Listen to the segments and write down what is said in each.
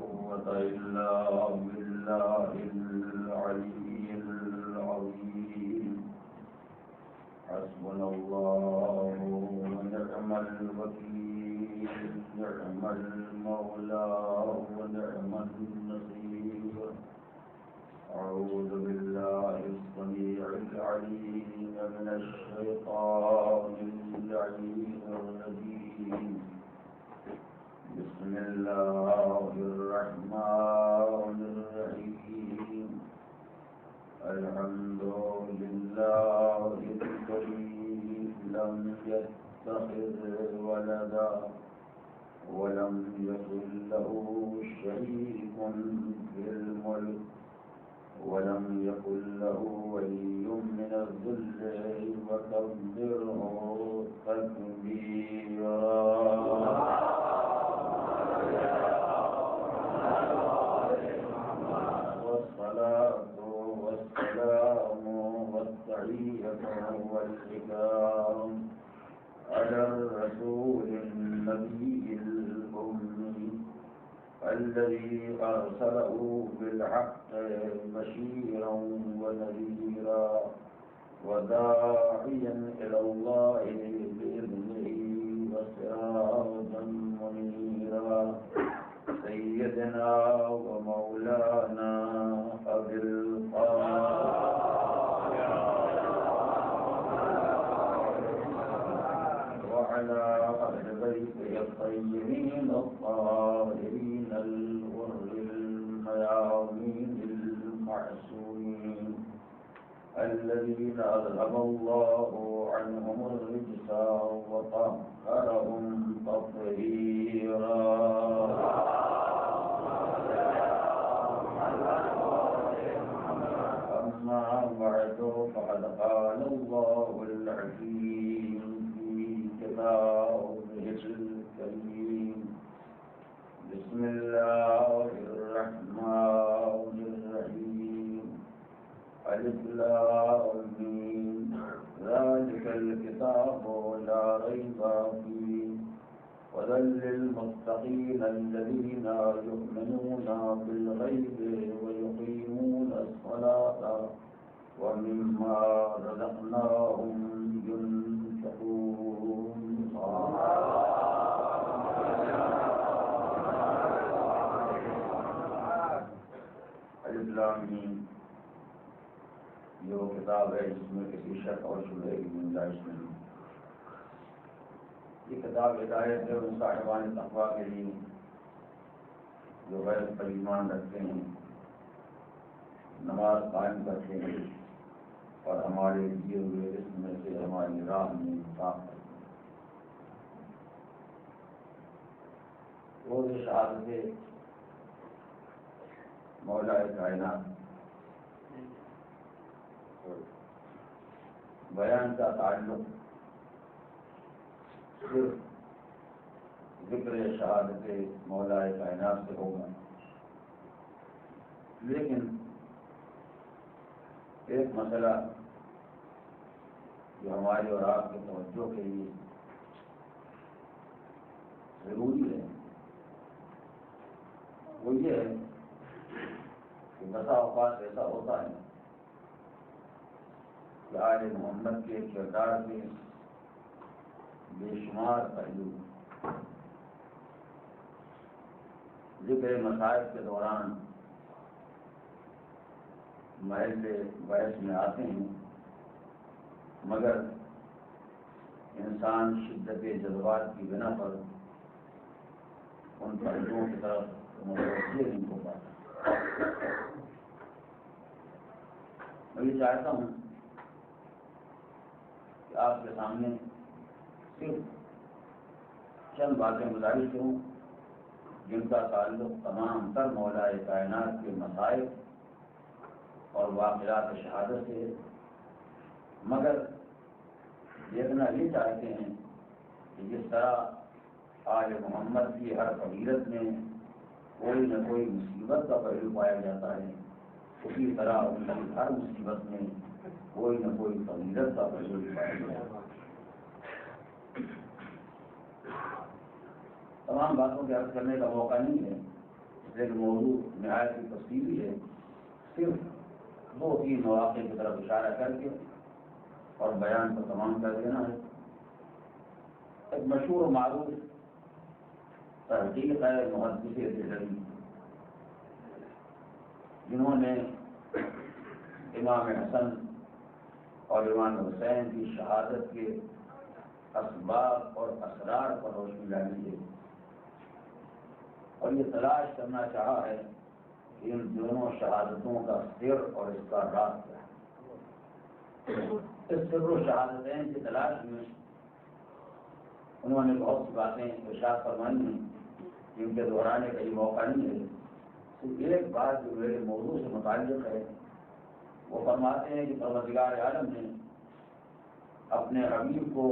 قوة إلا بالله العلي العظيم حسبنا الله ونعم الوكيل نعم المولى ونعم النصير أعوذ بالله السميع العليم من الشيطان اللعين الرجيم بسم الله الرحمن الرحيم الحمد لله الذي لم يتخذ ولدا ولم يكن له شريك في الملك ولم يكن له ولي من الذل وكبره تكبيرا والصلاة والسلام والتحية والإكرام على الرسول النبي الأمي الذي أرسله بالحق بشيرا ونذيرا وداعيا إلى الله بإذنه وسراجا منيرا سيدنا ومولانا أبي القاسم وعلى أهل بيته الطيبين الطاهرين الغر الميامين المعصومين الذين أذهب الله عنهم الرجس وطهرهم تطهيرا أما بعد فقد قال الله العظيم في كتابه الكريم بسم الله الرحمن الرحيم ألف لام ميم ذلك الكتاب لا ريب فيه هدى للمتقين الذين يؤمنون بالغيب ويقيمون الصلاة ومما رزقناهم ينفقون الف لام میم یہ وہ کتاب ہے جس میں کسی شک اور شبہ کی گنجائش نہیں. یہ کتاب ہدایت ہے ان صاحبان تقویٰ کے لیے جو غیب پر ایمان رکھتے ہیں، نماز قائم کرتے ہیں اور ہمارے دیے ہوئے رزق میں سے ہماری راہ میں انفاق کرتے ہیں. روز شہادت مولا کائنات بیان کا تعلق صرف ذکر شہادت مولا کائنات سے ہوگا، لیکن ایک مسئلہ جو ہماری اور آپ کے توجہ کے لیے ضروری ہے وہ یہ ہے کہ بسا اوقات ایسا ہوتا ہے کہ آل محمد کے کردار کے بے شمار پہلو ذکر مسائل کے دوران محل بحث میں آتے ہیں، مگر انسان شدت جذبات کی بنا پر ان پہلوؤں کی طرف متوجہ نہیں ہو پاتا. میں یہ چاہتا ہوں کہ آپ کے سامنے صرف چند باتیں گزارش کروں جن کا تعلق تمام تر مولا کائنات کے مسائل اور واقعات شہادت سے، مگر دیکھنا یہ چاہتے ہیں کہ جس طرح آل محمد کی ہر فضیلت میں کوئی نہ کوئی مصیبت کا پہلو پایا جاتا ہے، اسی طرح ان کی ہر مصیبت میں کوئی نہ کوئی فضیلت کا پہلو پایا جاتا ہے. تمام باتوں کے عرض کرنے کا موقع نہیں ہے، لیکن موضوع نہایت ہی تفصیلی ہے، صرف 2-3 مواقع کی طرف اشارہ کر کے اور بیان کو تمام کر دینا ہے۔ ایک مشہور و معروف تحقیق ہے محدث دہلوی، جنہوں نے امام حسن اور امام حسین کی شہادت کے اسباب اور اسرار پر روشنی ڈالی ہے، اور یہ تلاش کرنا چاہا ہے کہ ان دونوں شہادتوں کا سر اور اس کا راز کیا ہے۔ اس سر و شہادتین کی تلاش میں انہوں نے بہت سی باتیں ارشاد فرمائی ہیں جن کے دہرانے کا یہ موقع نہیں ہے۔ صرف ایک بات جو میرے موضوع سے متعلق ہے، وہ فرماتے ہیں کہ پروردگار عالم نے اپنے حبیب کو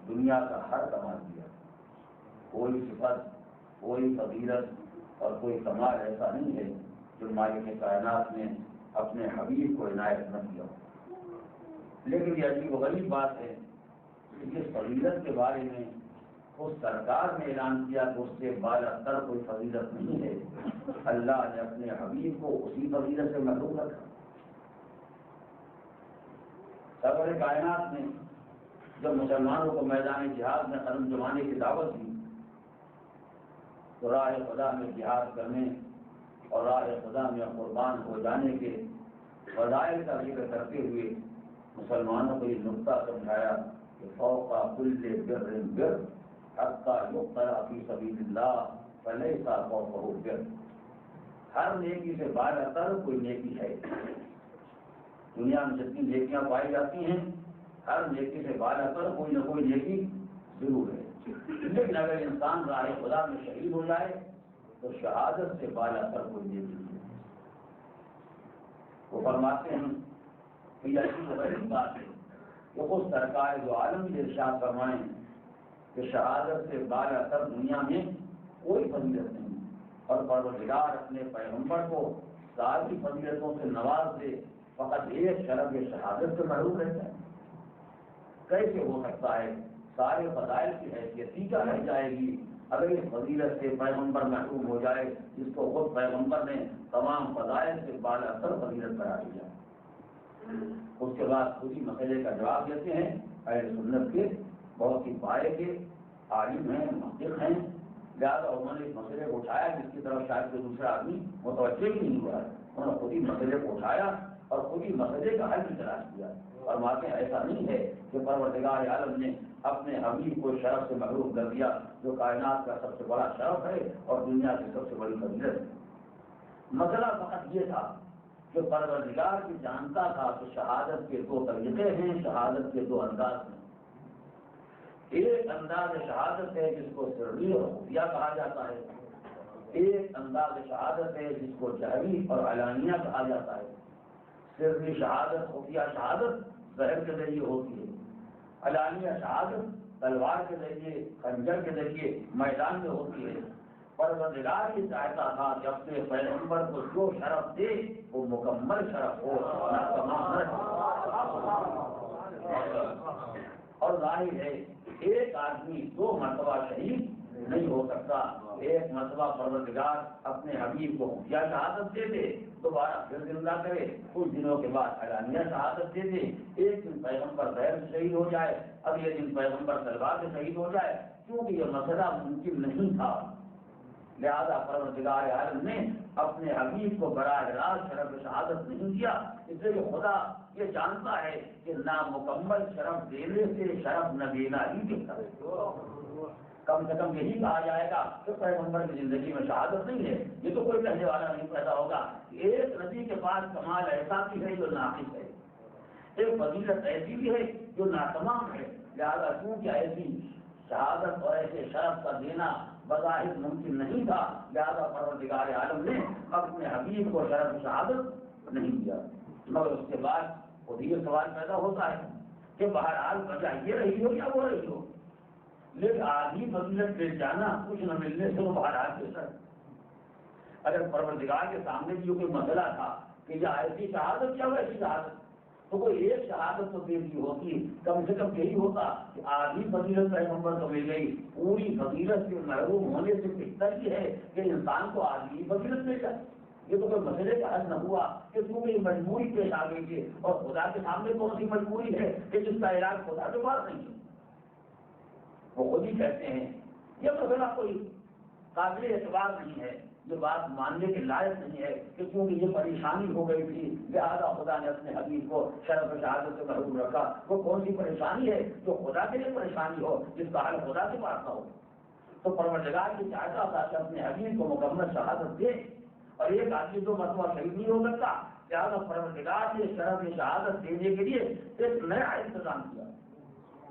دنیا کا ہر کمال دیا، کوئی صفت، کوئی فضیلت اور کوئی کمال ایسا نہیں ہے جو مالک کائنات نے اپنے حبیب کو عنایت نہ کیا۔ لیکن یہ عجیب و غریب بات ہے کہ جس فضیلت کے بارے میں اس سرکار نے اعلان کیا کہ اس سے بالا تر کوئی فضیلت نہیں ہے، اللہ نے اپنے حبیب کو اسی فضیلت سے محروم رکھا۔ سرور کائنات نے جب مسلمانوں کو میدان جہاد میں قدم جمانے کی دعوت دی تو راہ خدا میں جہاد کرنے اور راہ خدا میں قربان ہو جانے کے فضائل کا ذکر کرتے ہوئے مسلمانوں کو یہ نقطہ سمجھایا کہ فوق کل بر بر حتی یقتل فی سبیل اللہ فلیس فوقہ بر، ہر نیکی سے بالا تر کوئی نیکی ہے۔ دنیا میں جتنی نیکیاں پائی جاتی ہیں ہر نیکی سے بالا تر کوئی نہ کوئی نیکی ضرور ہے، لیکن اگر انسان راہ خدا میں شہید ہو جائے تو شہادت سے بالا تر کوئی نیکی نہیں ہے۔ وہ فرماتے ہیں کہ یہ ایسی غریب بات ہے کہ خود سرکار جو عالم یہ ارشاد فرمائیں کہ شہادت سے بالا تر دنیا میں کوئی فضیلت نہیں، اور پروردگار اپنے پیغمبر کو ساری فضیلتوں سے نواز دے، فقط ایک شرف شہادت سے محروم رہتا ہے۔ کیسے ہو سکتا ہے؟ سارے فضائل کی حیثیت ہی کیا رہ جائے گی اگر اس فضیلت سے پیغمبر محروم ہو جائے جس کو خود پیغمبر نے تمام فضائل سے بالا تر فضیلت کرا دیا۔ اس کے بعد اسی مسئلے کا جواب دیتے ہیں اہل سنت کے بہت ہی پائے کے عالم ہیں، محقق ہیں، لہٰذا انہوں نے اس مسئلے کو اٹھایا جس کی طرف شاید کوئی دوسرا آدمی متوجہ بھی نہیں ہوا ہے، انہوں نے خود ہی مسئلے کو اٹھایا اور خود ہی مسئلے کا حل بھی تلاش کیا، اور واقعی ایسا نہیں ہے کہ پروردگار عالم نے اپنے حبیب کو شرف سے محروم کر دیا جو کائنات کا سب سے بڑا شرف ہے اور دنیا کی سب سے بڑی فضیلت ہے۔ مسئلہ فقط یہ تھا کہ پروردگار بھی جانتا تھا کہ شہادت کے 2 طریقے ہیں، شہادت کے 2 انداز ہیں۔ ایک انداز شہادت ہے جس کو سری اور خفیہ کہا جاتا ہے، ایک انداز شہادت ہے جس کو جہری اور علانیہ کہا جاتا ہے۔ سری شہادت، خفیہ شہادت زہر کے ذریعے ہوتی ہے، علانیہ شہادت تلوار کے ذریعے، خنجر کے ذریعے میدان میں ہوتی ہے۔ پروردگار ہی چاہتا تھا کہ اپنے پیغمبر کو جو شرف دے وہ مکمل شرف ہو، نہ تمام نہ ہو۔ اور ظاہر ہے ایک آدمی 2 مرتبہ شہید نہیں ہو سکتا، ایک مرتبہ پروردگار اپنے حبیب کو خفیہ شہادت دے دے، دوبارہ پھر زندہ کرے، کچھ دنوں کے بعد علانیہ شہادت دے دے، ایک دن پیغمبر زہر سے شہید ہو جائے، اگلے دن پیغمبر تلوار سے شہید ہو جائے، کیونکہ یہ مسئلہ ممکن نہیں تھا۔ لہذا پروردگار عالم نے اپنے حبیب کو براہ راست شرف شہادت نہیں دیا، اس لیے خدا یہ جانتا ہے کہ نامکمل شرف دینے سے شرف نہ دینا ہی بہتر ہے۔ کم سے کم یہی کہا جائے گا کہ پیغمبر کی زندگی میں شہادت نہیں ہے، یہ تو کوئی کہنے والا نہیں پیدا ہوگا۔ ایک نبی کے پاس کمال ایسا بھی ہے جو ناقص ہے، ایک فضیلت ایسی بھی ہے جو ناتمام ہے، لہذا کیونکہ ایسی شہادت اور ایسے شرف کا دینا بظاہر ممکن نہیں تھا، لہذا پروردگار عالم نے اپنے حبیب کو شرف شہادت نہیں دیا۔ مگر اس کے بعد خود یہ سوال پیدا ہوتا ہے کہ بہرحال وجہ یہ رہی ہو یا وہ رہی ہو، لیکن آدمی فضیلت لے جانا کچھ نہ ملنے سے وہ بہرحال بہتر۔ اگر پروردگار کے سامنے بھی کوئی مسئلہ تھا کہ یہ ایسی شہادت یا ویسی شہادت، تو کوئی ایک شہادت تو دے دی ہوتی، کم سے کم یہی ہوتا کہ آدھی فضیلت پیغمبر کو مل گئی، پوری فضیلت کے محروم ہونے سے بہتر یہ ہے کہ انسان کو آدھی فضیلت مل جائے۔ یہ تو کوئی مسئلے کا حل نہ ہوا کہ کیونکہ مجبوری پیش آ گئی ہے، اور خدا کے سامنے کون سی مجبوری ہے کہ جس کا علاج خدا کے پاس نہیں ہے؟ وہ خود ہی کہتے ہیں یہ مسئلہ کوئی قابل اعتبار نہیں ہے، یہ بات ماننے کے لائق نہیں ہے کہ کیونکہ یہ پریشانی ہو گئی تھی لہٰذا خدا نے اپنے حبیب کو شرف شہادت سے محروم رکھا۔ وہ کون سی پریشانی ہے جو خدا کے لیے پریشانی ہو، جس کا حل خدا کے پاس نہ ہو؟ تو پروردگار کی چاہتا تھا کہ اپنے حبیب کو مکمل شہادت دے، اور ایک آدمی تو مرتبہ شہید نہیں ہو سکتا، لہٰذا پروردگار نے شرف شہادت دینے کے لیے ایک نیا انتظام کیا۔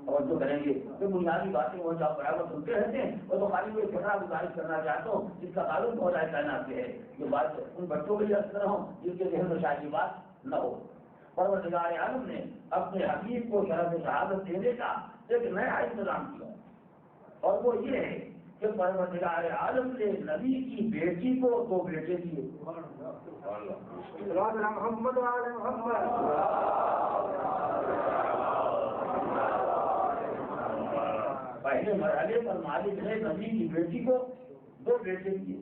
اور جو کریں گے کہ بنیادی باتیں وہ جب برابر سنتے رہتے ہیں، وہ تو خالی کوئی چھوٹا گزارش کرنا چاہتا ہوں جس کا تعلق مولانا کائنات سے ہے، یہ بات ان بچوں کے لیے عرض کر رہا ہوں جن کے ذہن میں شاید یہ بات نہ ہو۔ پروردگار عالم نے اپنے حبیب کو شرف شہادت دینے کا ایک نیا انتظام کیا، اور وہ یہ ہے کہ پروردگار عالم نے نبی کی بیٹی کو دو بیٹے دیے۔ پہلے مرحلے پر مالک نے نبی کی بیٹی کو دو بیٹے دیے،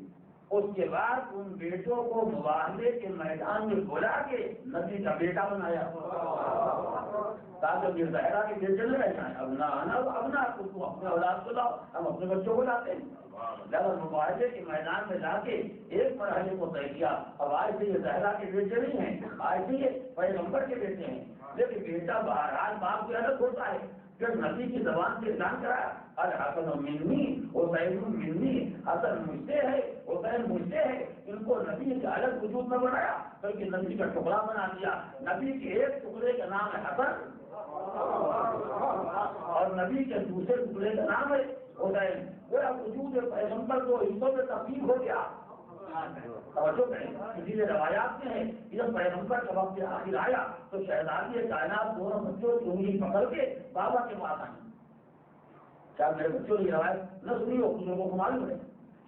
اس کے بعد ان بیٹوں کو مباہلے کے میدان میں بلا کے نبی کا بیٹا بنایا تاکہ یہ زہرا کے بیٹے نہ رہ جائیں، اب نہ آنا اب نہ تو اپنے اولاد کو لاؤ، ہم اپنے بچوں کو لاتے ہیں۔ جب مباہلے کے میدان میں جا کے ایک مرحلے کو طے کیا، اب آج سے یہ زہرا کے بیٹے نہیں ہیں، آج سے یہ پیغمبر کے بیٹے ہیں، لیکن بیٹا بہرحال باپ سے الگ ہوتا ہے۔ جب نبی کی زبان سے اعلان کرایا الحسن منی حسین منی، حسن مجھ سے ہے حسین مجھ سے ہے، ان کو نبی کا الگ وجود میں بنایا بلکہ نبی کا ٹکڑا بنا دیا۔ نبی کے ایک ٹکڑے کا نام ہے حسن اور نبی کے دوسرے ٹکڑے کا نام ہے حسین۔ وہ وجود پیغمبر کو حصوں میں تقسیم ہو گیا۔ توجہ کریں، اسی لیے روایات میں ہے کہ جب پیغمبر کا وقت آخر آیا تو شہزادی کائنات دونوں بچوں کی انگلی پکڑ کے بابا کے پاس آئی۔ کیا میرے بچوں کی روایت نہ سنی ہو؟ کچھ لوگوں کو معلوم ہے،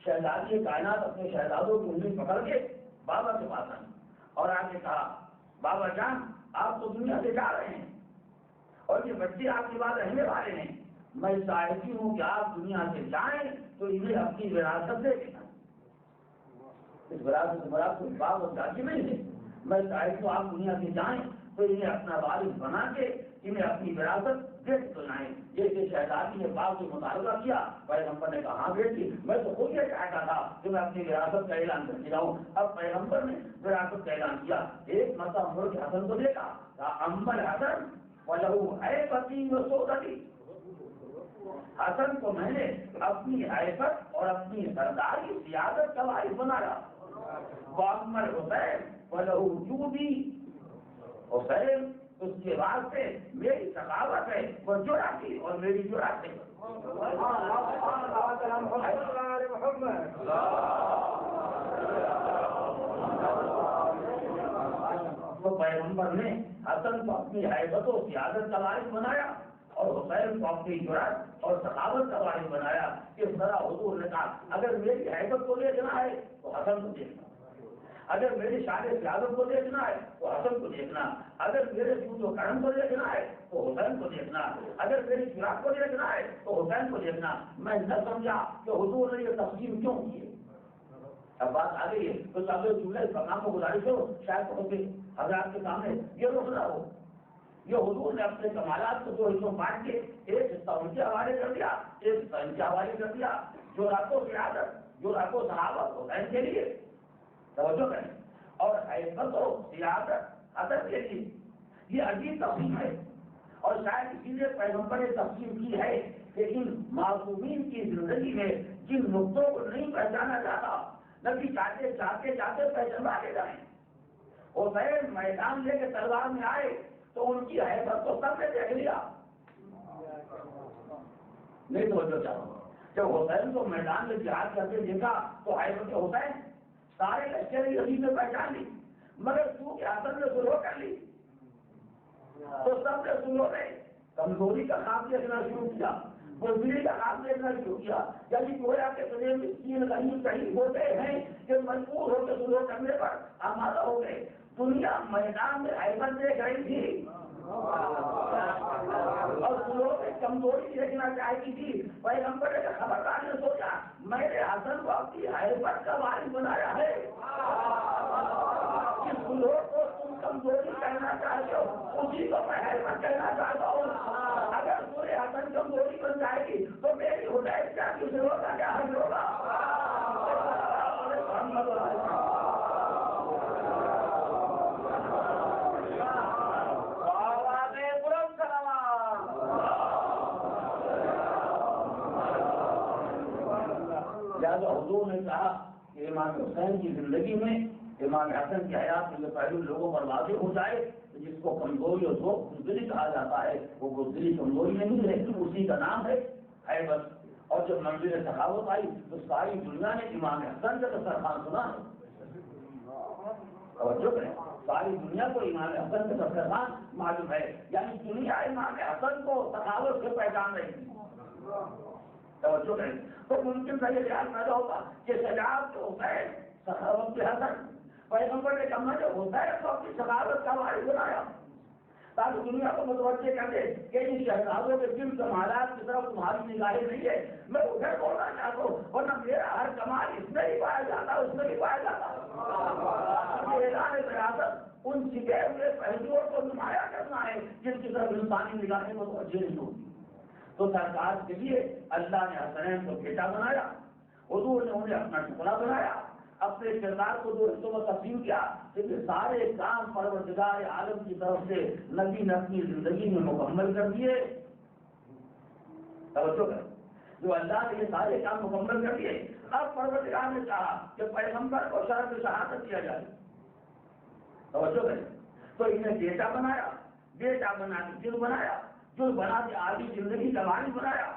شہزادی کائنات اپنے شہزادوں کی انگلی پکڑ کے بابا کے پاس آئی اور آگے کہا بابا جان آپ تو دنیا سے جا رہے ہیں اور یہ بچے آپ کے بعد رہنے والے ہیں، میں چاہتی ہوں کہ آپ دنیا سے جائیں تو انہیں اپنی وراثت دے دینا۔ اس وراثت سے مراد کوئی باپ اور دادی نہیں ہے، میں چاہتی ہوں آپ دنیا سے جائیں تو انہیں اپنا وارث بنا کے انہیں اپنی وراثت دے تو جائیں۔ یہ شہزادی نے باپ سے مطالبہ کیا، پیغمبر نے کہا ہاں بیٹی میں تو خود یہ چاہتا تھا کہ میں اپنی وراثت کا اعلان کر کے جاؤں۔ اب پیغمبر نے وراثت کا اعلان کیا، ایک مرتبہ ملک حسن کو دیکھا، امل حسن ولہو عیبتی و سودتی، حسن کو میں نے اپنی عیبت اور اپنی سرداری سیادت کا وارث بنایا۔ وامل حسین ولہو جودی، حسین اس کے واسطے میری ثقافت ہے، وہ جڑا تھی اور میری جڑا تھی۔ تو پیغمبر نے حسن کو اپنی حیبت و سیادت کا وارث بنایا اور حسین کو اپنی جرات اور ثقافت کا وارث بنایا۔ اس طرح حضور نے کہا اگر میری حیبت کو دیکھنا ہے تو حسن کو دیکھنا، اگر میری شان سیادت کو دیکھنا ہے تو حسن کو دیکھنا، اگر میرے جود و کرم کو دیکھنا ہے تو حسین کو دیکھنا، اگر میری جرات کو دیکھنا ہے تو حسین کو دیکھنا۔ میں نہ سمجھا کہ حضور نے یہ تقسیم کیوں کی ہے۔ اب بات آ گئی ہے تو سب جملے پیغام کو گزارش ہو شاید بہت سے حضرات کے سامنے یہ رخ نہ ہو۔ یہ حضور نے اپنے کمالات کو دو حصوں بانٹ کے ایک حصہ ان کے حوالے کر دیا، ایک حصہ ان کے حوالے کر دیا، جو راتوں کی عادت جو راتوں صحابت حسین کے لیے توجہ کریں اور حیبت و سیادت حسن کے لیے۔ یہ عجیب تقسیم ہے اور شاید اسی لیے پیغمبر نے تقسیم کی ہے کہ ان معصومین کی زندگی میں جن نقطوں کو نہیں پہچانا جاتا نبی چاہتے چاہتے پہچانوا کے جائیں۔ حسین میدان لے کے تلوار میں آئے تو ان کی حیبت کو سب نے دیکھ لیا، نہیں توجہ چاہو۔ جب حسین کو میدان میں جہاد کر کے دیکھا تو حیبت حسین سارے لشکری عظیم نے پہچان لی، مگر چونکہ حسن نے سلو کر لی تو سب نے سلو میں کمزوری کا خواب دیکھنا شروع کیا، بزدلی کا خواب دیکھنا شروع کیا، یعنی گویا کے دنیا میں تین غریب کہیں ہوتے ہیں کہ مجبور ہو کے سلو کرنے پر آمادہ ہو گئے۔ دنیا میدان میں حیبت دیکھ رہی تھی اور لوگوں میں کمزوری دیکھنا چاہتی تھی، پیغمبر نے خبردار نے سوچا میں نے حسن کو اپنی حیبت کا وارث بنایا ہے، جس لوگ کو تم کمزوری کہنا چاہتے ہو اسی کو میں حیبت کہنا چاہتا ہوں۔ اگر پورے حسن کمزوری بن جائے گی تو میری ہدایت کیا دوسروں کا کیا حل ہوگا؟ لہٰذا حضور نے کہا کہ امام حسین کی زندگی میں امام حسن کی حیات میں یہ پہلو لوگوں پر واضح ہو جائے، جس کو کمزوری اور ذوق بزدلی کہا جاتا ہے، وہ بزدلی کمزوری نہیں ہے، اسی کا نام ہے حیبت۔ اور جب منزل سخاوت آئی تو ساری دنیا نے امام حسن کا دسترخوان سنا ہے، اور جو ہے ساری دنیا کو امام حسن کا دسترخوان معلوم ہے، یعنی دنیا امام حسن کو سخاوت سے پہچان رہی ہے۔ توجہ کریں تو ممکن تھا یہ خیال پیدا ہوگا کہ شجاعت جو ہوتا ہے سخاوت کے حسن، پیغمبر نے کہا جو ہوتا ہے تو اپنی سخاوت کا وارث بنایا تاکہ دنیا کو متوجہ کر دے کہ ان شہزادوں کے دل کمالات کی طرف تمہاری نگاہیں نہیں ہے، میں ادھر بولنا چاہتا ہوں، ورنہ میرا ہر کمال اس میں ہی پایا جاتا، اس میں ہی پایا جاتا۔ اعلان ریاست ان چھپے ہوئے پہلوؤں کو نمایاں کرنا ہے جن کی طرف انسانی نگاہیں متوجہ نہیں ہوتی۔ تو سرکار کے لیے اللہ نے حسنین کو بیٹا بنایا، حضور نے انہیں اپنا ٹکڑا بنایا، اپنے کردار کو دو حصوں میں تقسیم کیا کہ سارے کام پروردگار عالم کی طرف سے نبی نے اپنی زندگی میں مکمل کر دیے۔ توجہ کریں، جو اللہ نے یہ سارے کام مکمل کر دیے، اب پروردگار نے کہا کہ پیغمبر کو شرف شہادت دیا جائے۔ توجہ کریں، تو انہیں بیٹا بنایا، بیٹا بنا کے دل بنایا، جو بنا کے آدھی زندگی کا وارث بنایا۔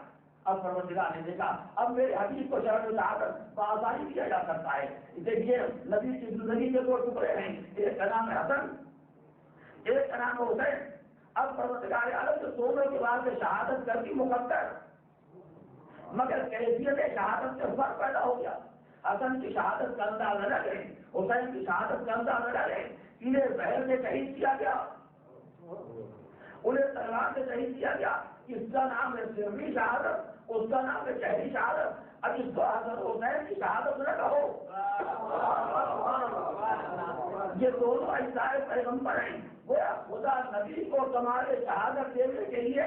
اب پروردگار نے دیکھا اب میرے حبیب کو شرف شہادت بآسانی دیا جا سکتا ہے۔ دیکھیے نبی کی زندگی کے دو ٹکڑے ہیں، ایک کا نام ہے حسن، ایک کا نام ہے حسین۔ اب پروردگار عالم سے دونوں کے بعد شہادت کر دی مقدر، مگر کیفیت شہادت سے فرق پیدا ہو گیا۔ حسن کی شہادت کا اندازہ نہ کریں، حسین کی شہادت کا اندازہ نہ کریں۔ انہیں زہر سے شہید کیا گیا، انہیں تلوار سے شہید کیا گیا، اس کا نام ہے سری شہادت، اس کا نام ہے شہری شہادت۔ اب اس کو حسن حسین کی شہادت نہ کہو، یہ دونوں اجزائے پیغمبر ہیں۔ گویا خدا نبی کو کمال شہادت دینے کے لیے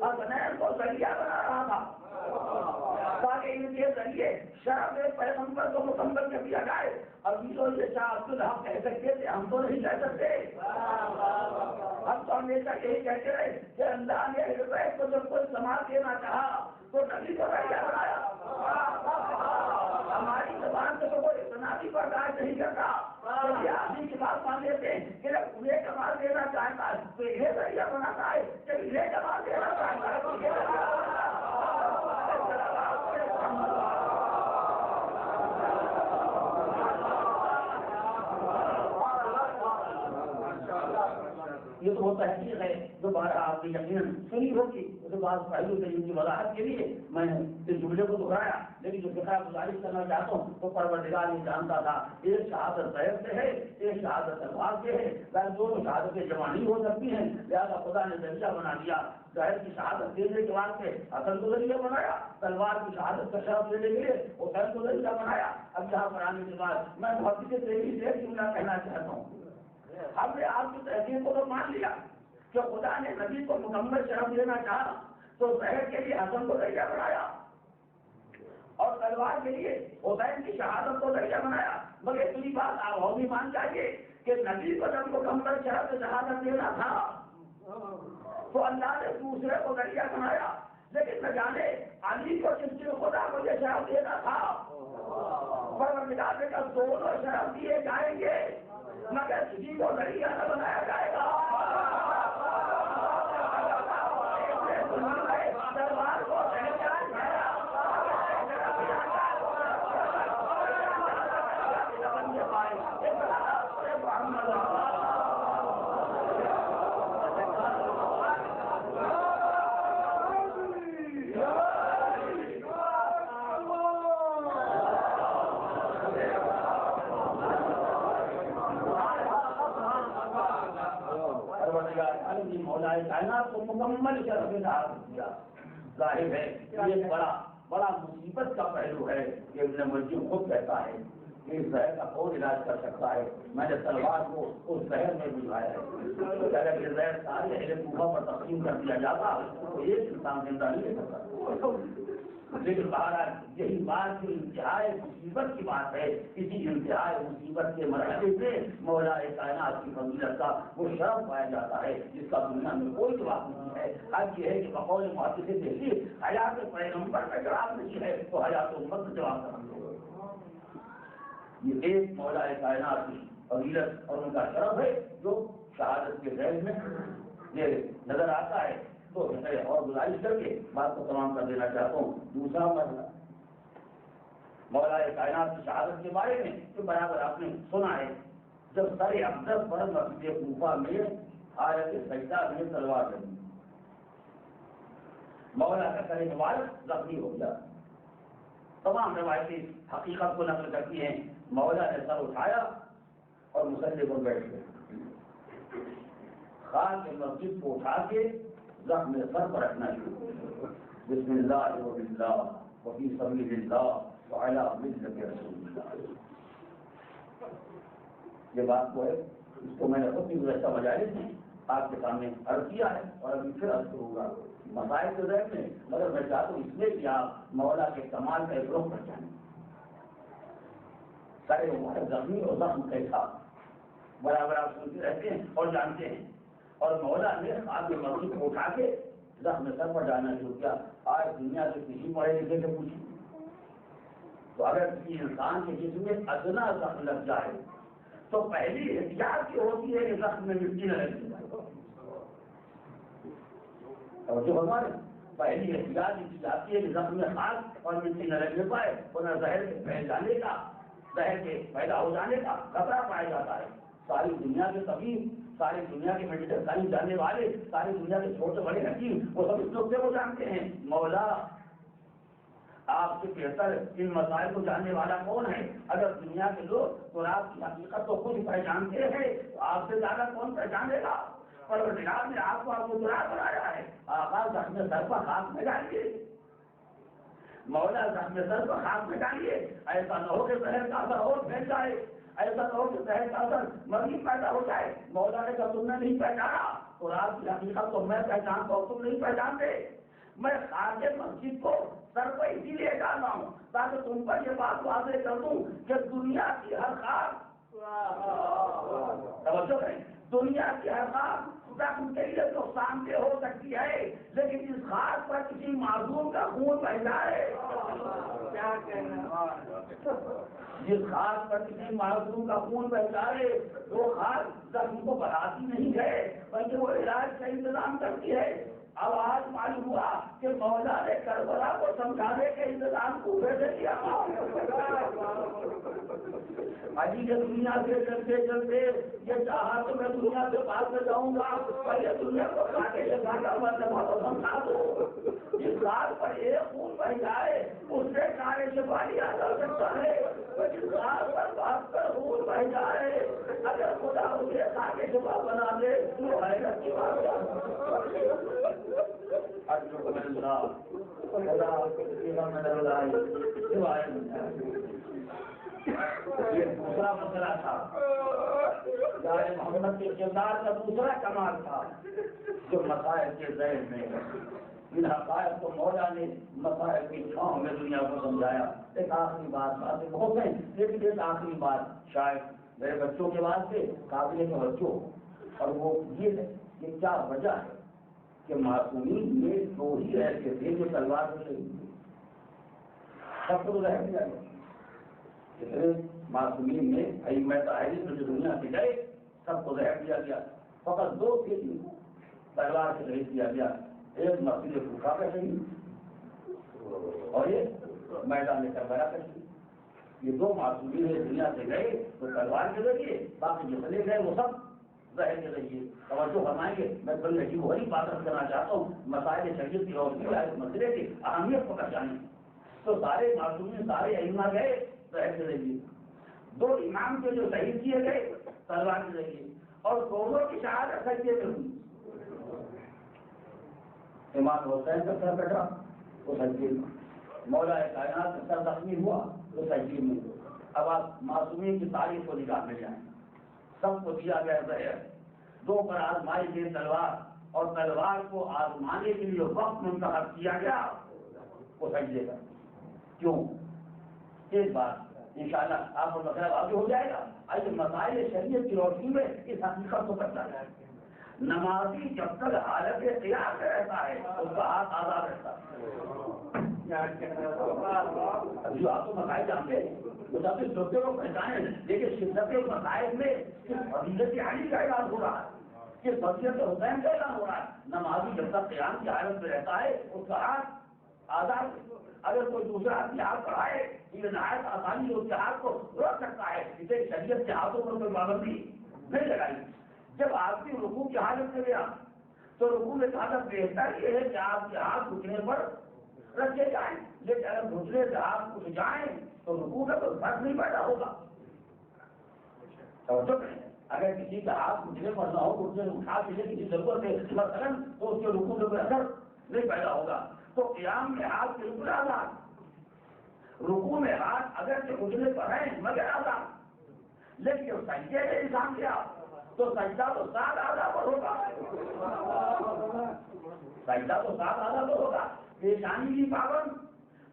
حسنین کو ذریعہ بنا رہا تھا تاکہ ان کے ذریعے شرف پیغمبر کو مکمل کر دیا جائے۔ ابھی تو یہ شاہ عبدالحق کہہ سکتے تھے، ہم تو نہیں کہہ سکتے۔ ہم تو ہمیشہ یہی کہتے رہے کہ اللہ نے ہدایت کو جب کوئی سماج دینا چاہا تو نبی کو ذریعہ بنایا۔ ہماری زبان سے تو کوئی اتنا بھی برداشت نہیں کرتا، یہ آدمی کی بات مان لیتے ہیں کہ جب انہیں کمال دینا چاہتا ہے تو انہیں ذریعہ بناتا ہے، جب انہیں کمال دینا چاہتا ہے تو انہیں ذریعہ بناتا ہے۔ یہ تو وہ تحقیق ہے جو بارہ آپ نے یقیناً سنی ہوگی، اس بعض پہلو سے ان کی وضاحت کے لیے میں نے اس جملے کو دہرایا، لیکن جو فقہ گزارش کرنا چاہتا ہوں تو پروردگار یہ جانتا تھا ایک شہادت زہر سے ہے، ایک شہادت تلوار سے ہے، دونوں شہادتیں جمع نہیں ہو سکتی ہیں، لہٰذا خدا نے ذریعہ بنا دیا۔ زہر کی شہادت دینے کے بعد سے حسن کو ذریعہ بنایا، تلوار کی شہادت کا شرف دینے کے لیے حسین کو ذریعہ بنایا۔ اب یہاں پر آنے کے بعد میں بہت سے تیزی سے جملہ کہنا چاہتا ہوں، ہم نے آپ کی تحقیق کو تو مان لیا کہ خدا نے نبی کو مکمل شرف دینا چاہا تو زہر کے لیے حسن کو ذریعہ بنایا اور تلوار کے لیے حسین کی شہادت کو ذریعہ بنایا، مگر اتنی بات آپ اور بھی مان چاہیے کہ نبی کو جب مکمل شرف شہادت دینا تھا تو اللہ نے دوسرے کو ذریعہ بنایا، لیکن نہ جانے علی کو جس کی خدا کو یہ شرف دینا تھا پروردگار نے کہا دونوں شرف دیے جائیں گے مگر کسی کو ذریعہ نہ بنایا جائے گا۔ دربار کو عالم نے مولا کائنات کو مکمل شرف حاصل کیا. ظاہر ہے یہ بڑا مصیبت کا پہلو ہے کہ ابن ملجم خود کہتا ہے کہ اس زہر کا کون علاج کر سکتا ہے. میں نے تلوار کو اس زہر میں بجھایا ہے. اگر یہ زہر سارے اہل کوفہ پر تقسیم کر دیا جاتا تو ایک انسان زندہ نہیں رہ سکتا. لیکن بہرحال یہی بات جو انتہائی مصیبت کی بات ہے, اسی انتہائی مصیبت کے مرحلے سے مولا کائنات کی فضیلت کا وہ شرف پایا جاتا ہے جس کا دنیا میں کوئی جواب نہیں ہے. حق یہ ہے کہ بقول محدث دہلی حیات پیغمبر کا جواب نہیں ہے تو حیات امت کا جواب کرنا ہوگا. یہ ایک مولا کائنات کی فضیلت اور ان کا شرف ہے جو شہادت کے ذیل میں یہ نظر آتا ہے. تو اور گزارش کر کے بات کو تمام کر دینا چاہتا ہوں. دوسرا مسئلہ مولا کائنات کی شہادت کے بارے میں تو برابر آپ نے سنا ہے جب سر اقدس پر مسجد کوفہ میں آیت سجدہ میں تلوار لگی, مولا کا سر مبارک زخمی ہو گیا. تمام روایتیں حقیقت کو نقل کرتی ہیں. مولا نے سر اٹھایا اور مصلی پر بیٹھ گئے. خاک مسجد کو اٹھا کے زخم سر پر رکھنا شروع. بسم اللہ وباللہ وفی سبیل اللہ وعلی ملت رسول اللہ. یہ بات کو ہے, اس کو میں نے خود بھی گزشتہ مجالس میں آپ کے سامنے عرض کیا ہے اور ابھی پھر عرض کروں گا. مسائل کے ذہن میں مگر میں چاہتا ہوں اس میں کہ آپ مولا کے کمال کا ایک رخ کر جائیں. سارے مبارک زخمی اور زخم کیسا برابر آپ سنتے رہتے ہیں اور جانتے ہیں. اور مولا نے آپ کے مسجد کو اٹھا کے زخم سر پر ڈالنا شروع کیا. آج دنیا سے کسی پڑھے لکھے سے پوچھیں تو اگر کسی انسان کے جسم میں ادنا زخم لگ جائے تو پہلی احتیاط کی ہوتی ہے کہ زخم میں مٹی نہ لگے. جو ہمارے پہلی احتیاط کی جاتی ہے کہ زخم میں خاک اور مٹی نہ لگنے پائے ورنہ زہر کے پھیل جانے کا, زہر کے پیدا ہو جانے کا خطرہ پایا جاتا ہے. ساری دنیا کے طبیب, ساری دنیا کے میڈیکل سائنس جاننے والے, ساری دنیا کے چھوٹے بڑے حکیم وہ سب اس نقطے کو جانتے ہیں. مولا آپ سے بہتر ان مسائل کو جاننے والا کون ہے؟ اگر دنیا کے لوگ تو آپ کی حقیقت کو خود پہچانتے ہیں تو آپ سے زیادہ کون پہچانے گا؟ پروردگار نے آپ کو ابوتراب بنایا ہے. آقا زخم سر پر خاک میں ڈالیے, مولا زخم سر پر خاک میں ڈالیے. ایسا نہ ہو کہ زہر کا اثر اور پھیل جائے, ایسا نہ ہو کہ زہر کا اثر مریض پیدا ہو جائے. مولا نے کہا تم نے نہیں پہچانا تو آپ کی حقیقت کو میں پہچانتا ہوں, تم نہیں پہچانتے. میں خاک مسجد کو سر پہ اسی لیے ڈالنا ہوں تاکہ تم پر یہ بات واضح کر دوں کہ دنیا کی ہر خاک, توجہ کریں, دنیا کی ہر خاک زخم کے لیے تو سامنے ہو سکتی ہے لیکن اس خاک پر کسی معصوم کا خون بہ جائے, کیا کہنا, جس خاک پر کسی معصوم کا خون بہ جائے وہ خاک زخم کو بڑھاتی نہیں ہے بلکہ وہ علاج کا انتظام کرتی ہے. اب آج معلوم ہوا کہ مولا نے کربلا کو سمجھانے کے انتظام کو بھیج دیا. ابھی یہ دنیا سے چلتے چلتے یہ چاہا تو میں دنیا سے باہر میں جاؤں گا پر یہ دنیا کو کاٹے یہ گاٹا کو سمجھا دو. جس بات پر ایک خون بہ جائے اس سے کارے سے پانی آ جا سکتا ہے, جس بات پر بات پر خون بہ جائے اگر خدا اسے کاٹے سے بنا دے تو حیرت کی بات. یہ دوسرا مسئلہ تھا, محمد کے کردار کا دوسرا کمال تھا جو مسائل کے ذہن میں ان حقائق کو مولا نے مسائل کی چھاؤں میں دنیا کو سمجھایا. ایک آخری بات بہت ہے لیکن ایک آخری بات شاید میرے بچوں کے واسطے قابل توجہ, اور وہ یہ ہے کہ کیا وجہ ہے کہ معصومین میں دو ہی ایسے تھے جو تلوار سے شہید ہوئے. سب کو رہ گیا جتنے معصومین میں ائمہ طاہرین جو دنیا سے گئے سب کو زہر دیا گیا. فقط دو تھے تلوار سے شہید کیا گیا, ایک مسجد کوفہ کا شہید اور یہ میدان کربلا کا شہید. یہ دو معصومین دنیا سے گئے تو تلوار کے ذریعے, باقی جو چلے گئے وہ سب ظاہر کے ذریعے. توجہ فرمائیں گے, میں بل نجیب وہی بات کرنا چاہتا ہوں مسائل شریعت کی روشنی میں اس مسئلے کی اہمیت کو پہچانے. تو سارے معصومین سارے ائمہ گئے ظاہر کے ذریعے, دو امام کے جو شہید کیے گئے تلوار کے ذریعے, اور دونوں کی شہادت سجدے میں ہوئی. امام حسین کا سر کٹا وہ سجدے میں، مولا کائنات کا سر زخمی ہوا وہ سجدے میں۔ اب آپ معصومین کی تاریخ کو نکالنے جائیں، سب کو دیا گیا زہر، دو پر آزمائی گئی تلوار، اور تلوار کو آزمانے کے لیے وقت منتخب کیا گیا وہ سجدے کا۔ کیوں؟ ایک بات انشاءاللہ آپ کو مسئلہ واضح ہو جائے گا۔ آئیے مسائل شریعت کی روشنی میں اس حقیقت کو پتا جائے۔ نمازی جب تک حالت قیام میں رہتا ہے اس کا ہاتھ آزاد رہتا ہے۔ ابھی جو آپ کو مسائل جانتے ہیں وہ سب سے چھوٹے کو پہچانے، لیکن شدت مسائل میں صرف فضیلت علی کا اعلان ہو رہا ہے، صرف فضیلت حسین کا اعلان ہو رہا ہے۔ نمازی جب تک قیام کی حالت میں رہتا ہے اس کا ہاتھ آزاد۔ اگر کوئی دوسرا آدمی ہاتھ بڑھائے یہ نہایت آسانی سے اس کے ہاتھ کو روک سکتا ہے، اسے شریعت کے ہاتھوں پر کوئی پابندی نہیں لگائی۔ جب آدمی رکوع کی حالت میں گیا تو رکوع میں کہا بہتر یہ ہے کہ آپ کے ہاتھ گھٹنے پر رکھے جائیں، لیکن اگر گھٹنے سے آپ اٹھ جائیں تو رکوع میں کوئی فرق نہیں پیدا ہوگا۔ اگر کسی کا ہاتھ گھٹنے پر نہ ہو، گھٹنے سے اٹھا کے لیے کسی ضرورت ہے مثلاً، تو اس کے رکوع میں کوئی اثر نہیں پیدا ہوگا۔ تو قیام میں ہاتھ بالکل آزاد، رکوع میں ہاتھ اگر سے گھٹنے پر ہیں مگر آزاد، لیکن سجدے میں انسان کیا تو سجدہ تو سات آدھا پر ہوگا، سجدہ تو سات آدھا پر ہوگا۔ پیشانی بھی پابند،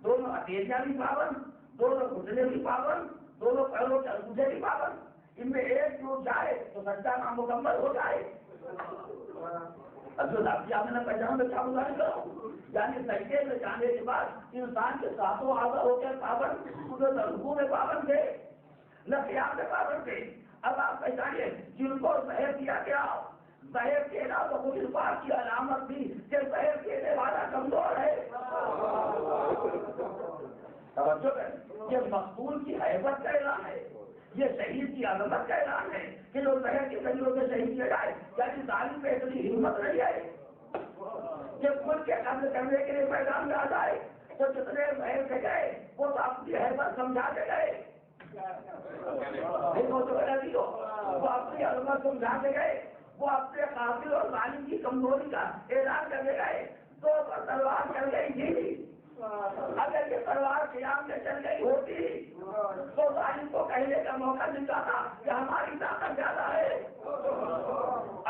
دونوں ہتھیلیاں بھی پابند، دونوں گھٹنے بھی پابند، دونوں پیروں کے انگوٹھے بھی پابند۔ ان میں ایک ٹوٹ جائے تو سجدہ نامکمل ہو جائے۔ اب جو آپ نے پہچان میں کیا گزارش کرو، یعنی سجدے میں جانے کے بعد انسان کے ساتوں آدھا ہو کے پابند، نہ رکوع میں پابند تھے نہ قیام میں پابند تھے۔ اب آپ پہچانیے جن کو زہر دیا گیا، زہر دینا تو خود اس بات کی علامت تھی کہ زہر دینے والا کمزور ہے۔ توجہ ہے، یہ مقتول کی حیبت کا اعلان ہے، یہ شہید کی عظمت کا اعلان ہے کہ جو زہر کے ذریعے سے شہید کیا جائے، یعنی ظالم پہ اتنی ہمت نہیں ہے کہ خود کے قتل کرنے کے لیے میدان میں آ جائے۔ تو جتنے زہر سے گئے وہ تو اپنی حیبت سمجھا کے گئے، وہ اپنی عظمت سمجھا کے گئے، وہ اپنے قاتل اور ظالم کی کمزوری کا اعلان کرنے گئے۔ دو پر تلوار چل گئی تھی، اگر یہ تلوار قیام میں چل گئی ہوتی تو ظالم کو کہنے کا موقع ملتا تھا کہ ہماری طاقت زیادہ ہے۔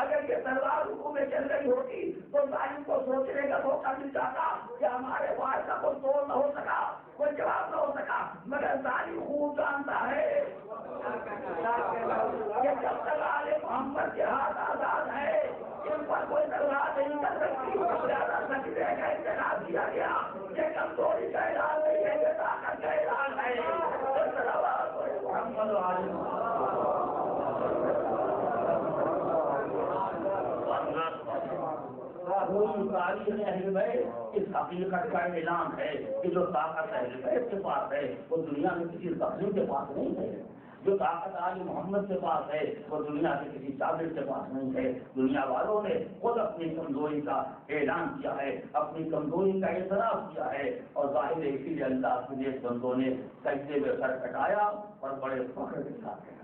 اگر یہ تلوار رکوع میں چل گئی ہوتی تو ظالم کو سوچنے کا موقع ملتا تھا کہ ہمارے وار کا کوئی توڑ نہ ہو سکا، کوئی جواب نہ ہو سکا، مگر ظالم خوب جانتا ہے کہ جب تک آل محمد کے ہاتھ آزاد ہے ان پر کوئی تلوار نہیں کر سکتی۔ زیادہ سجدے کا انتخاب کیا گیا، یہ کمزوری کا اعلان نہیں ہے، یہ طاقت کا اعلان ہے۔ محمد تاریخ اہل بیت اس حقیقت کا اعلان ہے کہ جو طاقت اہل بیت کے پاس ہے وہ دنیا میں کسی تقسیم کے پاس نہیں ہے، جو طاقت آل محمد کے پاس ہے وہ دنیا کے کسی شاگرد کے پاس نہیں ہے۔ دنیا والوں نے خود اپنی کمزوری کا اعلان کیا ہے، اپنی کمزوری کا اعتراف کیا ہے، اور ظاہر ہے اسی لیے اللہ کے نیک بندوں نے سجدے میں سر کٹایا اور بڑے فخر کے ساتھ کہا۔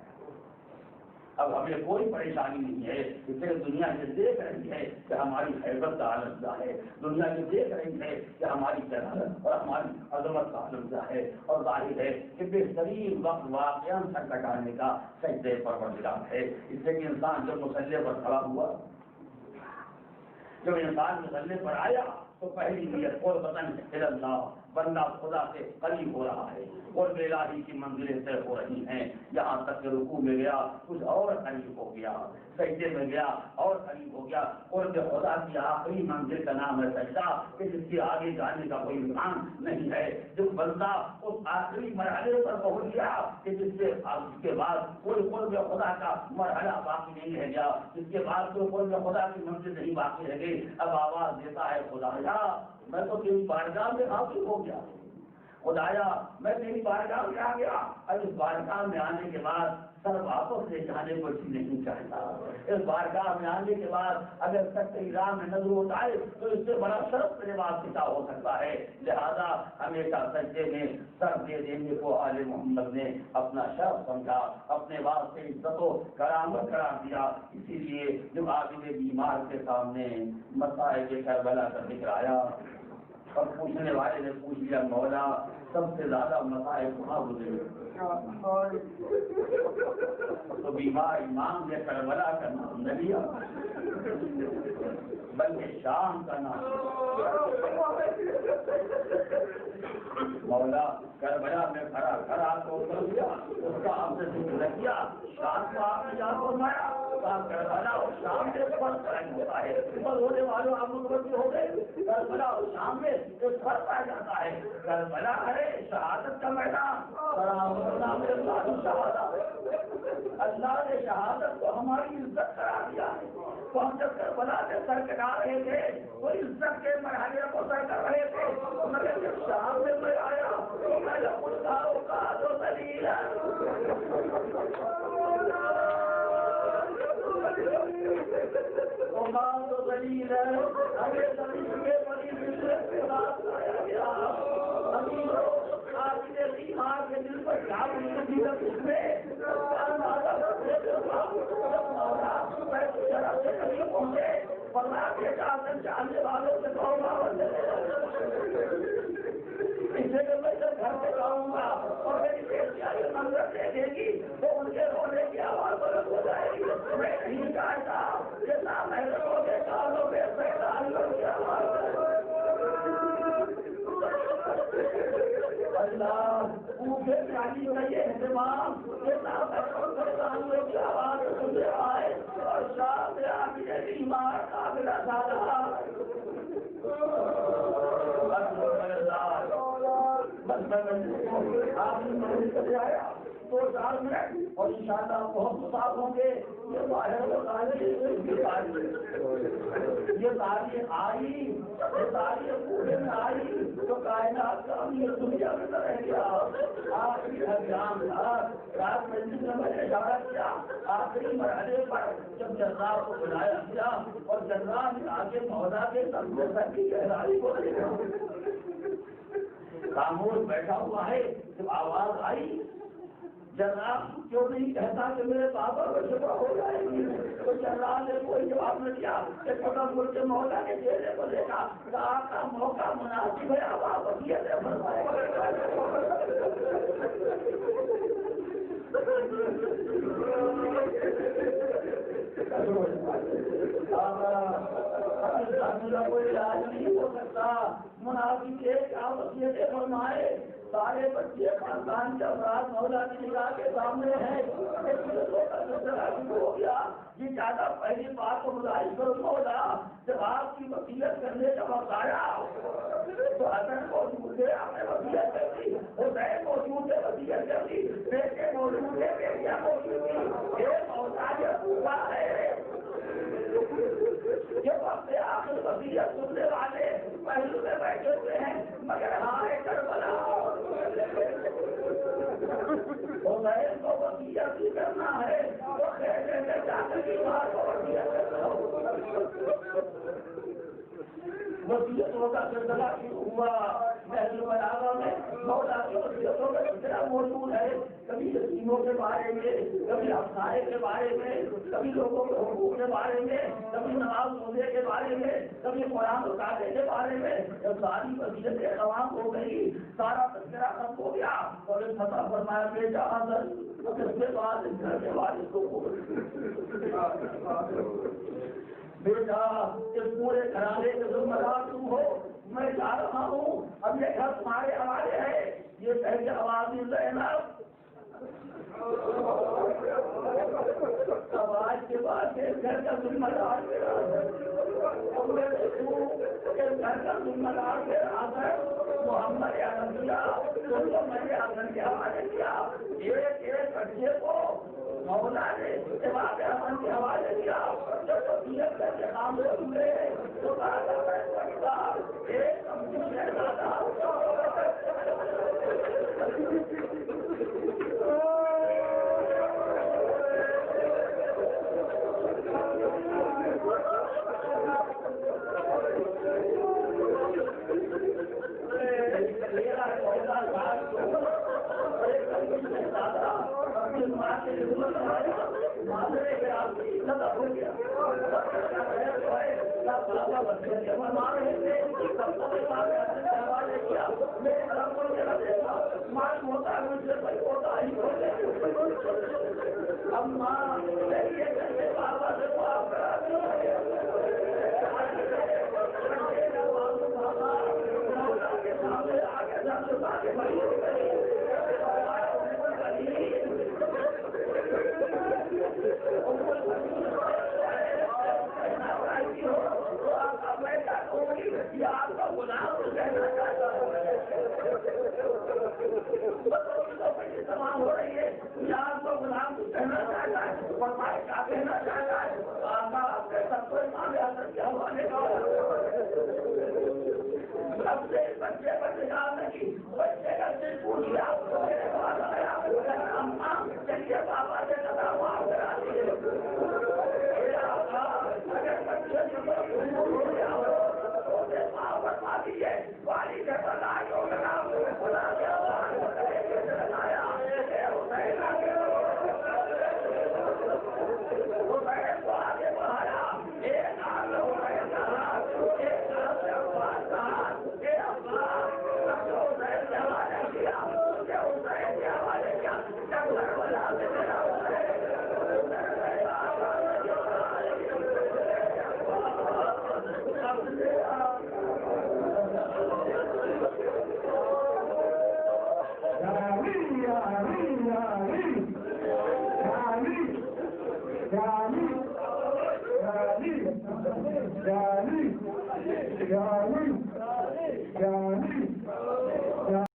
اب ہمیں کوئی پریشانی نہیں ہے، اس لیے دنیا یہ دیکھ رہی ہے کہ ہماری حیبت کا عالم کیا ہے، دنیا یہ دیکھ رہی ہے کہ ہماری جلالت اور ہماری عظمت کا عالم کیا ہے، اور ظاہر ہے کہ بہترین وقت واقعہ سر کٹانے کا سجدے پروردگار ہے۔ اس لیے کہ انسان جب مصلی پر کھڑا ہوا، جب انسان مصلی پر آیا تو پہلی نیت قربتاً اللہ، بندہ خدا سے قریب ہو رہا ہے، قرب الہی کی منزلیں طے ہو رہی ہیں، یہاں تک کہ رکوع میں گیا کچھ اور قریب ہو گیا، سجدے میں گیا اور قریب ہو گیا۔ قرب خدا کی آخری منزل کا نام ہے سجدہ، کہ جس کے آگے جانے کا کوئی امکان نہیں ہے۔ جو بندہ اس آخری مرحلے پر پہنچ گیا کہ جس کے بعد کوئی قرب خدا کا مرحلہ باقی نہیں رہ گیا، جس کے بعد کوئی قرب خدا کی منزل نہیں باقی رہ گئی، اب آواز دیتا ہے خدایا میں تو تیری بارگاہ میں حاضر ہو گیا، خدایا میں تیری بارگاہ میں آ گیا، اب اس بارگاہ میں آنے کے بعد سر واپس لے جانے کو جی نہیں چاہتا، اس بارگاہ میں آنے کے بعد اگر تک تیری راہ میں نظر ہوتا ہے تو اس سے بڑا شرف میرے واسطہ ہو سکتا ہے، لہذا ہمیشہ سجدے میں سر دے دینے کو آل محمد نے اپنا شرف سمجھا، اپنے واسطے عزت و کرامت قرار دیا۔ اسی لیے جب عابد بیمار کے سامنے مصائب کربلا کا ذکر آیا اور پوچھنے والے نے پوچھ لیا مولا سب سے زیادہ مصائب کہاں گزرے، تو بیمار امام نے کربلا کا نام نہ لیا بلکہ شام کا نام، مولا کربلا میں کھڑا کھڑا تو اتر گیا، اس کا آپ نے ذکر کیا، شام کو آپ نے یاد فرمایا، کربلا اور شام میں فرق قائم ہوتا ہے، ہونے والوں آپ متوجہ ہو گئے، کربلا اور شام میں ایک فرق پایا جاتا ہے، کربلا ہے شہادت کا میدان، اللہ نے شہادت کو ہماری عزت کرا دیا ہے، تو ہم جب کربلا سے سر کٹا رہے تھے وہ عزت کے مرحلے کو سر کر رہے تھے، مگر جب شام میں میں آیا تو میں تو دلیل تو دلیل ہے ہمیں زمین کے بڑی مشرت کے ساتھ لایا گیا، بیمار کے دل پر جاننے والوں سے اسے میں جب گھر پہ جاؤں گا اور میری بیٹیاں یہ منظر دیکھے گی تو ان کے رونے کی آواز بلند ہو جائے گی، میں نہیں چاہتا جتنا میں رونے سالوں میں اللہ پوچھے جانی کا یہ اہتمام جتنا میں کی آواز سن رہا ہے اور شاہ سے آپ کے بیمار قابل سارا تو 4 منٹ اور انشاءاللہ بہت مصاب ہوں گے، یہ باہر یہ تاریخ آئی، یہ تاریخ پورے میں آئی تو کائنات کا امیر دنیا میں رہ گیا، آخری حجام تھا، رات میں میں نے اشارہ کیا، آخری مرحلے پر جب جنرال کو بلایا گیا اور جنرال آگے مولا کے سمجھے تک کی گہرائی کو خاموش بیٹھا ہوا ہے، جب آواز آئی جنرال کیوں نہیں کہتا کہ میرے بابا کو شفا ہو جائے گی، تو جنرال نے کوئی جواب نہ دیا کہ چھوٹا ملک کے مولا کے چہرے کو دیکھا، کہا کا موقع مناسب ہے، اب آپ وصیت فرمائیں۔ کوئی علاج نہیں ہو سکتا، مناسب ایک آپ وصیت فرمائے، سارے بچے خاندان کے افراد مولا کی نگاہ کے سامنے ہیں، ہو گیا یہ زیادہ پہلی بات کو مظاہر کرو مولا، جب آپ کی وصیت کرنے کا وقت آیا تو حسن موجود ہے، آپ نے وصیت کر دی، حسین موجود ہے، وصیت کر دی، بیٹے موجود ہے، بیٹیاں موجود ہیں، یہ مولا یہ پورا ہے، یہ وقت آخر وصیت سننے والے پہلو میں بیٹھے ہوئے ہیں، مگر ہائے کربلا حسین کو وصیت بھی کرنا ہے تو خیمے میں جا کر بیمار کو وصیت کرنا وصیتوں کا سلسلہ شروع ہوا، محل بلاغہ میں مولا کی وصیتوں کا سلسلہ موجود ہے، کبھی یتیموں کے بارے میں، کبھی افسائے کے بارے میں، کبھی لوگوں کے حقوق کے بارے میں، کبھی نماز روزے کے بارے میں، کبھی قرآن اتارنے کے بارے میں، جب ساری وصیتیں تمام ہو گئی، سارا تذکرہ ختم ہو گیا اور فتح فرمایا بیٹا حسن، اس کے بعد اس گھر کے والد کو بیٹا اس پورے گھرانے کے ذمہ دار تم ہو، میں جا رہا ہوں، اب یہ گھر تمہارے حوالے ہے، یہ کہہ کے آواز زینب آواز کے بعد گھر کا ذمہ دار میرا گھر کا ذمہ دار میرا محمد عربیہ میں نے آنگن کے حوالے کیا، ایک ایک بچے کو مولا نے جواب امن کے حوالے کیا، جب وصیت کر کے کام ہوئے تو ایک تمام ہو رہی ہے یار تو غلام کو کہنا چاہتا ہے فرمائے کیا کہنا چاہتا ہے آقا سب کو امام اعظم کے حوالے کا سب سے بچے بچے یاد نہیں بچے کا دل پوچھ لیا میرے پاس آیا اماں چلیے بابا سے لگا معاف کرا دیجیے اگر بچے ہو گیا ہو تو معاف فرما دیجیے والی کے بتائی ہو گیا خدا کے آواز لگایا Yeah.